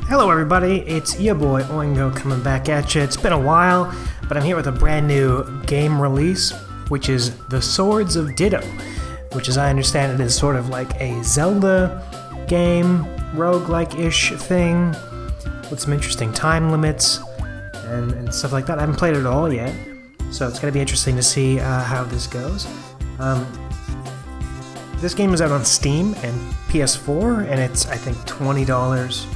Hello everybody, it's your boy Oingo coming back at you. It's been a while, but I'm here with a brand new game release, which is The Swords of Ditto, which as I understand it is sort of like a Zelda game, roguelike-ish thing, with some interesting time limits and stuff like that. I haven't played it at all yet, so it's going to be interesting to see how this goes. This game is out on Steam and PS4, and it's, I think, $20.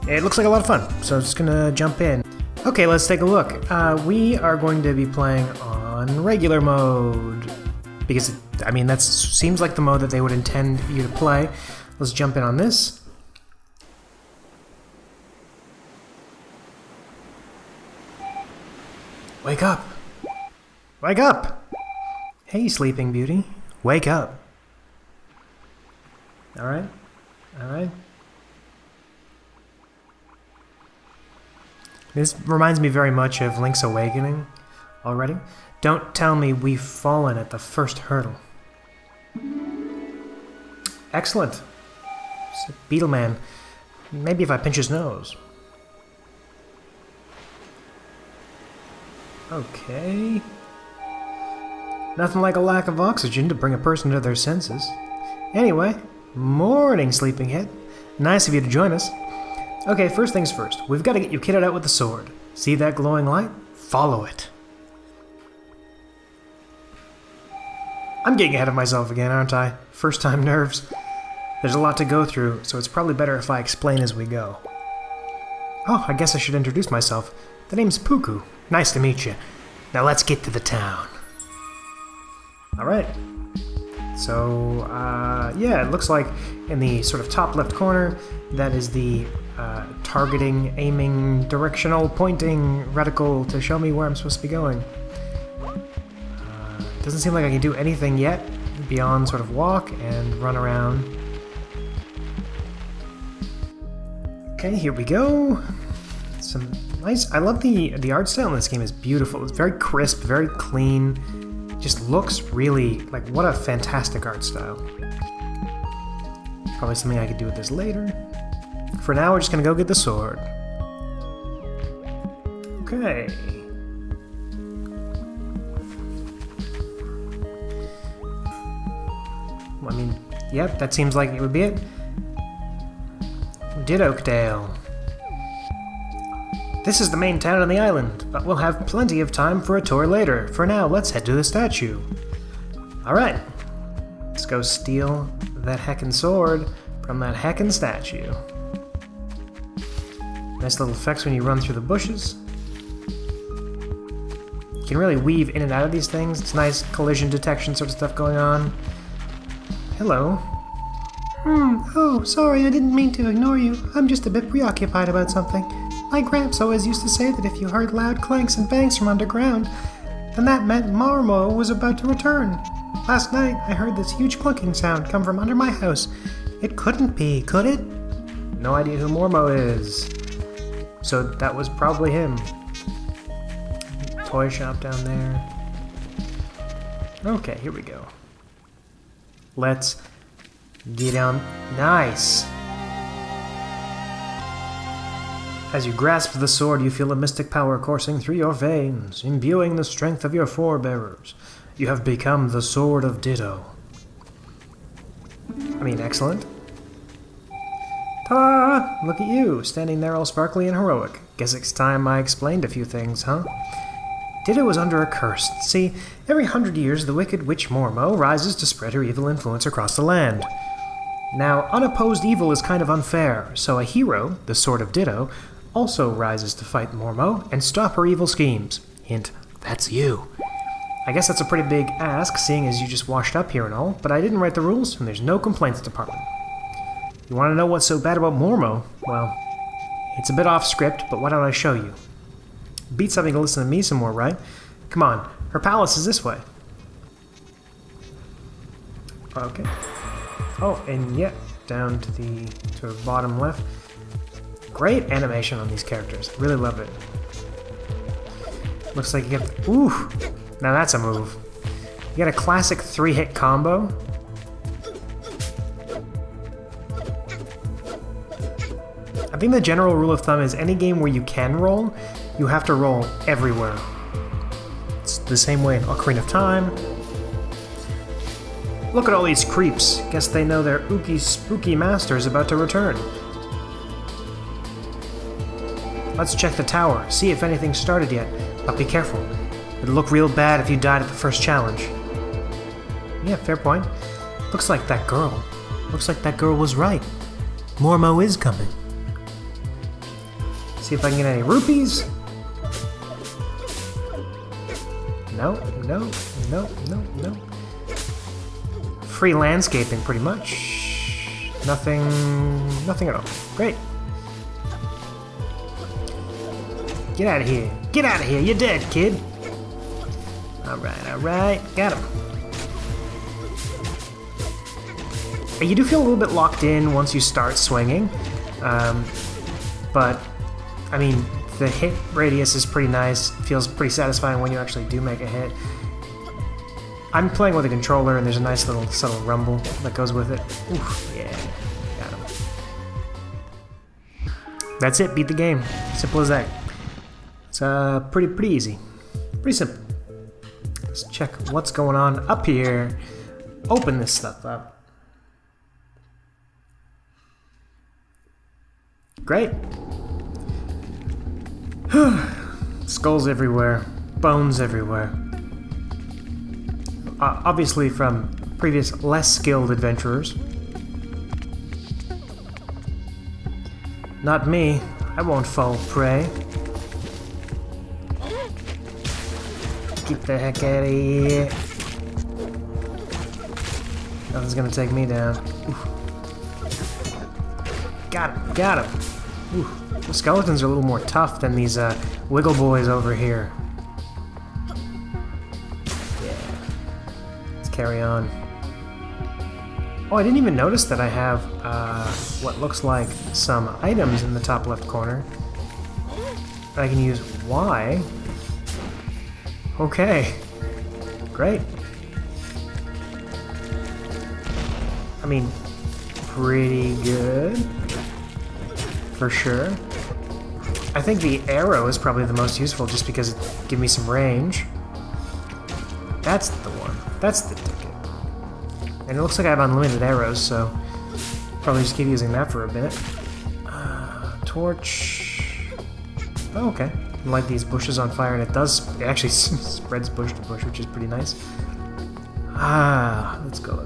It looks like a lot of fun, so I'm just gonna jump in. Okay, let's take a look. We are going to be playing on regular mode, because, that seems like the mode that they would intend you to play. Let's jump in on this. Wake up! Wake up! Hey, Sleeping Beauty. Wake up. Alright. Alright. This reminds me very much of Link's Awakening already. Don't tell me we've fallen at the first hurdle. Excellent. Beetle Man. Maybe if I pinch his nose. Okay. Nothing like a lack of oxygen to bring a person to their senses. Anyway, morning, sleepinghead. Nice of you to join us. Okay, first things first. We've got to get you kitted out with the sword. See that glowing light? Follow it. I'm getting ahead of myself again, aren't I? First time nerves. There's a lot to go through, so it's probably better if I explain as we go. Oh, I guess I should introduce myself. The name's Puku. Nice to meet you. Now let's get to the town. Alright. So, yeah, it looks like in the sort of top left corner, that is the targeting, aiming, directional, pointing reticle to show me where I'm supposed to be going. Doesn't seem like I can do anything yet beyond sort of walk and run around. Okay, here we go. Some nice. I love the art style in this game. Is beautiful. It's very crisp, very clean. Just looks really like what a fantastic art style. Probably something I could do with this later. For now, we're just gonna go get the sword. Okay. Well, yep, that seems like it would be it. Ditto-dale. This is the main town on the island, but we'll have plenty of time for a tour later. For now, let's head to the statue. Alright. Let's go steal that heckin' sword from that heckin' statue. Nice little effects when you run through the bushes. You can really weave in and out of these things. It's nice collision detection sort of stuff going on. Hello. Oh, sorry, I didn't mean to ignore you. I'm just a bit preoccupied about something. My gramps always used to say that if you heard loud clanks and bangs from underground, then that meant Marmo was about to return. Last night, I heard this huge clunking sound come from under my house. It couldn't be, could it? No idea who Mormo is. So that was probably him. Toy shop down there. Okay, here we go. Let's get on. Nice! As you grasp the sword, you feel a mystic power coursing through your veins, imbuing the strength of your forebearers. You have become the Sword of Ditto. Excellent. Ta-da! Look at you, standing there all sparkly and heroic. Guess it's time I explained a few things, huh? Ditto is under a curse. See, every 100 years the wicked witch Mormo rises to spread her evil influence across the land. Now, unopposed evil is kind of unfair, so a hero, the Sword of Ditto, also rises to fight Mormo and stop her evil schemes. Hint, that's you. I guess that's a pretty big ask, seeing as you just washed up here and all, but I didn't write the rules, and there's no complaints department. You want to know what's so bad about Mormo? Well, it's a bit off script, but why don't I show you? Beats having to listen to me some more, right? Come on, her palace is this way. Okay. Oh, and yeah, down to the sort of bottom left. Great animation on these characters. Really love it. Looks like you get... Ooh! Now that's a move. You get a classic 3-hit combo. think the general rule of thumb is any game where you can roll, you have to roll everywhere. It's the same way in Ocarina of Time. Look at all these creeps. Guess they know their ooky spooky master is about to return. Let's check the tower, see if anything started yet. But be careful. It'd look real bad if you died at the first challenge. Yeah, fair point. Looks like that girl was right. Mormo is coming. See if I can get any rupees. No. Free landscaping, pretty much. Nothing at all. Great. Get out of here. Get out of here. You're dead, kid. Alright. Got him. You do feel a little bit locked in once you start swinging. But, I mean, the hit radius is pretty nice. Feels pretty satisfying when you actually do make a hit. I'm playing with a controller, and there's a nice little subtle rumble that goes with it. Oof, yeah. Got him. That's it. Beat the game. Simple as that. It's pretty easy. Pretty simple. Let's check what's going on up here. Open this stuff up. Great. Skulls everywhere. Bones everywhere. Obviously from previous less skilled adventurers. Not me. I won't fall prey. Get the heck out of here. Nothing's gonna take me down. Oof. Got him. Oof. The skeletons are a little more tough than these wiggle boys over here. Yeah. Let's carry on. Oh, I didn't even notice that I have what looks like some items in the top left corner. I can use Y. Okay. Great. I mean, pretty good. For sure. I think the arrow is probably the most useful just because it gives me some range. That's the one. That's the ticket. And it looks like I have unlimited arrows, so probably just keep using that for a bit. Torch. Oh, okay. Light these bushes on fire, and it actually spreads bush to bush, which is pretty nice. Let's go.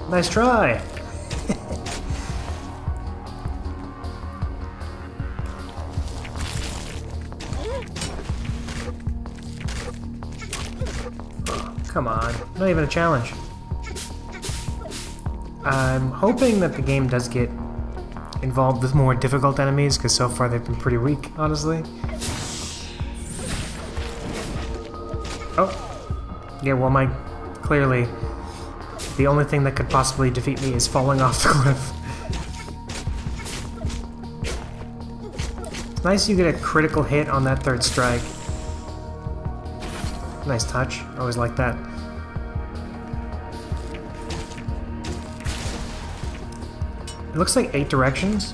Nice try! Come on, not even a challenge. I'm hoping that the game does get involved with more difficult enemies, because so far they've been pretty weak, honestly. Oh. Yeah, well, clearly, the only thing that could possibly defeat me is falling off the cliff. It's nice you get a critical hit on that third strike. Nice touch. Always like that. It looks like 8 directions.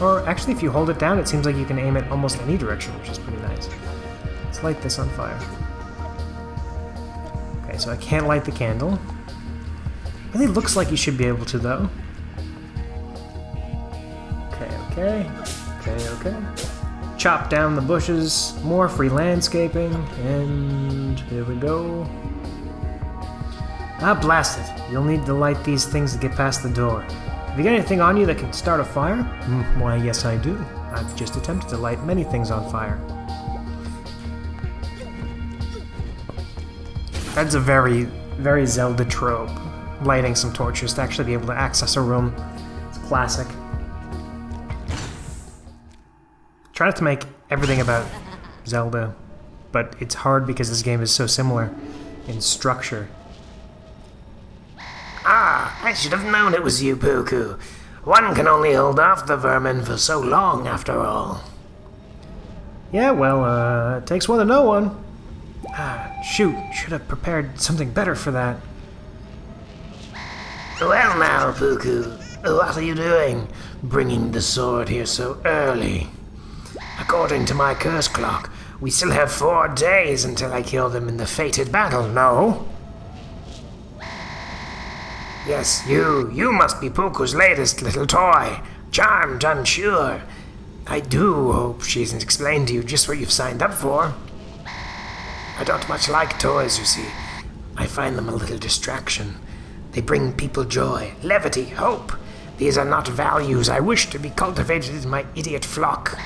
Or actually, if you hold it down, it seems like you can aim it almost any direction, which is pretty nice. Let's light this on fire. Okay, so I can't light the candle. It really looks like you should be able to, though. Okay. Chop down the bushes, more free landscaping, and here we go. Blast it. You'll need to light these things to get past the door. Have you got anything on you that can start a fire? Why, yes I do. I've just attempted to light many things on fire. That's a very, very Zelda trope. Lighting some torches to actually be able to access a room. It's classic. Try not to make everything about Zelda, but it's hard because this game is so similar in structure. I should have known it was you, Puku. One can only hold off the vermin for so long, after all. Yeah, well, it takes one to know one. Shoot, should have prepared something better for that. Well now, Puku, What are you doing, bringing the sword here so early? According to my curse clock, we still have 4 days until I kill them in the fated battle, no? Yes, you must be Puku's latest little toy. Charmed, I'm sure. I do hope she's explained to you just what you've signed up for. I don't much like toys, you see. I find them a little distraction. They bring people joy, levity, hope. These are not values I wish to be cultivated in my idiot flock.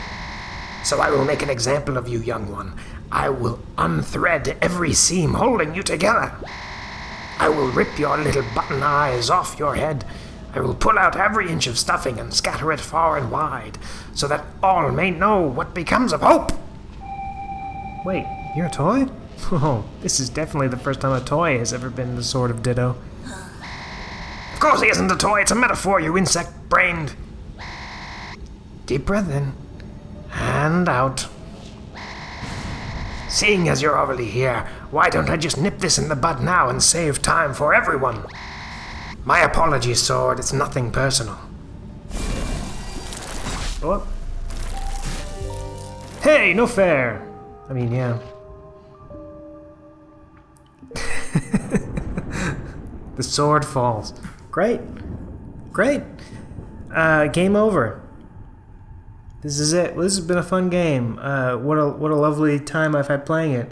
So I will make an example of you, young one. I will unthread every seam holding you together. I will rip your little button eyes off your head. I will pull out every inch of stuffing and scatter it far and wide, so that all may know what becomes of hope. Wait, you're a toy? Oh, this is definitely the first time a toy has ever been the sword of Ditto. Of course he isn't a toy, it's a metaphor, you insect-brained. Deep breath in. And out. Seeing as you're already here, why don't I just nip this in the bud now and save time for everyone? My apologies, sword, it's nothing personal. What? Hey, no fair! I mean, yeah. The sword falls. Great. Great. Game over. This is it. Well, this has been a fun game. What a lovely time I've had playing it.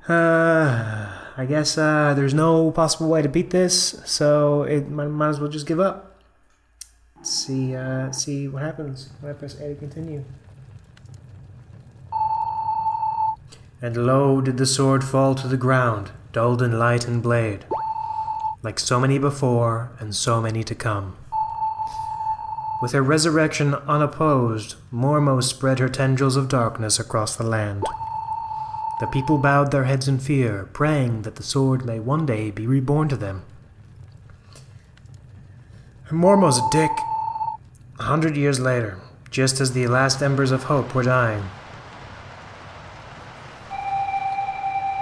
I guess there's no possible way to beat this, so might as well just give up. Let's see what happens when I press A to continue. And lo, did the sword fall to the ground, dulled in light and blade, like so many before and so many to come. With her resurrection unopposed, Mormo spread her tendrils of darkness across the land. The people bowed their heads in fear, praying that the sword may one day be reborn to them. And Mormo's a dick. 100 years later, just as the last embers of hope were dying.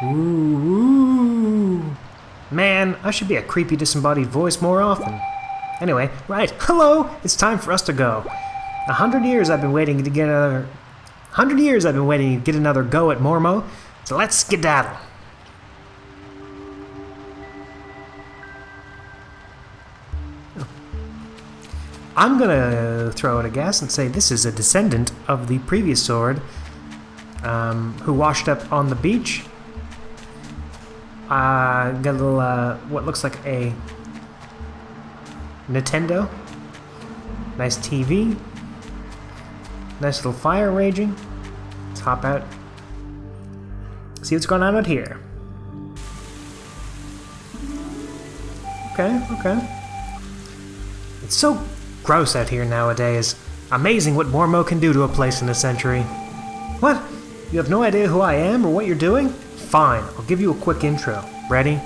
Ooh. Man, I should be a creepy disembodied voice more often. Anyway, right, hello, it's time for us to go. 100 years I've been waiting to get another... 100 years I've been waiting to get another go at Mormo, so let's skedaddle. I'm gonna throw out a guess and say this is a descendant of the previous sword, who washed up on the beach. Got a little, what looks like a Nintendo. Nice TV. Nice little fire raging. Let's hop out. See what's going on out here. Okay. It's so gross out here nowadays. Amazing what Mormo can do to a place in a century. What? You have no idea who I am or what you're doing? Fine, I'll give you a quick intro. Ready?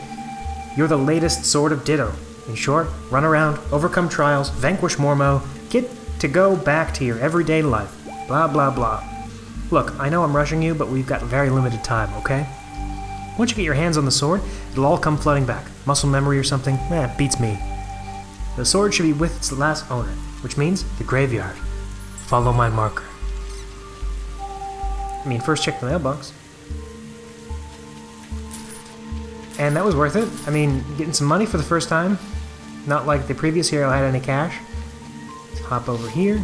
You're the latest sword of Ditto. In short, run around, overcome trials, vanquish Mormo, get to go back to your everyday life. Blah, blah, blah. Look, I know I'm rushing you, but we've got very limited time, okay? Once you get your hands on the sword, it'll all come flooding back. Muscle memory or something? Beats me. The sword should be with its last owner, which means the graveyard. Follow my marker. First check the mailbox. And that was worth it. Getting some money for the first time. Not like the previous hero had any cash. Let's hop over here.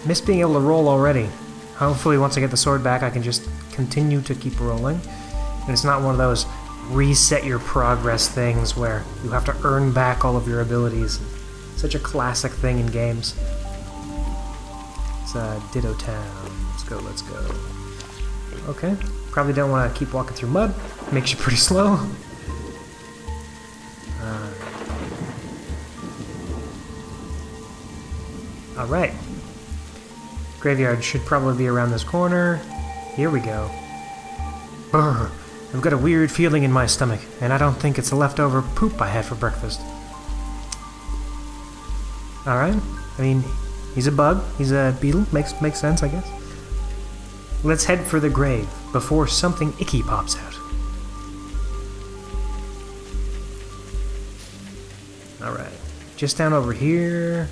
Miss being able to roll already. Hopefully once I get the sword back I can just continue to keep rolling. And it's not one of those reset your progress things where you have to earn back all of your abilities. Such a classic thing in games. It's Ditto Town. Let's go. Okay. Probably don't want to keep walking through mud. Makes you pretty slow. Alright. Graveyard should probably be around this corner. Here we go. Brr. I've got a weird feeling in my stomach, and I don't think it's the leftover poop I had for breakfast. Alright. He's a bug. He's a beetle. Makes sense, I guess. Let's head for the grave before something icky pops out. Alright. Just down over here.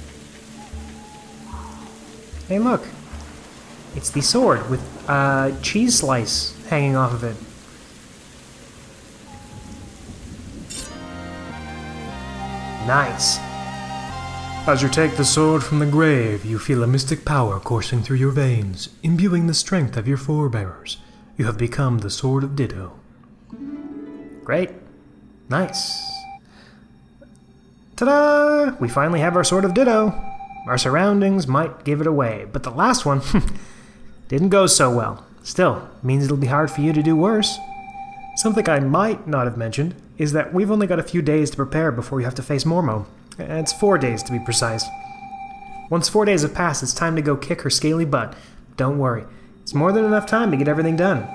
Hey, look. It's the sword with a cheese slice hanging off of it. Nice. As you take the sword from the grave, you feel a mystic power coursing through your veins, imbuing the strength of your forebearers. You have become the Sword of Ditto. Great. Nice. Ta-da! We finally have our Sword of Ditto. Our surroundings might give it away, but the last one didn't go so well. Still, means it'll be hard for you to do worse. Something I might not have mentioned is that we've only got a few days to prepare before you have to face Mormo. It's 4 days to be precise. Once 4 days have passed, it's time to go kick her scaly butt. Don't worry, it's more than enough time to get everything done.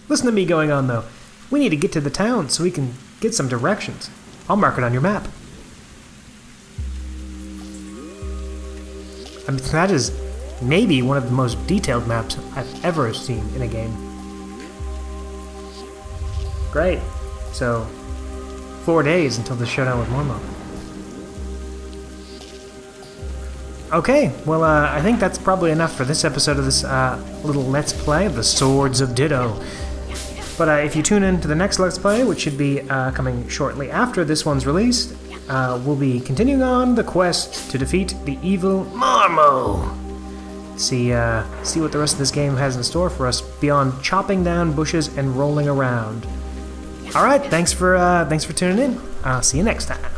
Listen to me going on though. We need to get to the town so we can get some directions. I'll mark it on your map. I mean, that is maybe one of the most detailed maps I've ever seen in a game. Great. So, 4 days until the showdown with Mormo. Okay, well, I think that's probably enough for this episode of this little Let's Play of the Swords of Ditto. But if you tune in to the next Let's Play, which should be coming shortly after this one's released, we'll be continuing on the quest to defeat the evil Mormo. See what the rest of this game has in store for us beyond chopping down bushes and rolling around. All right, thanks for tuning in. I'll see you next time.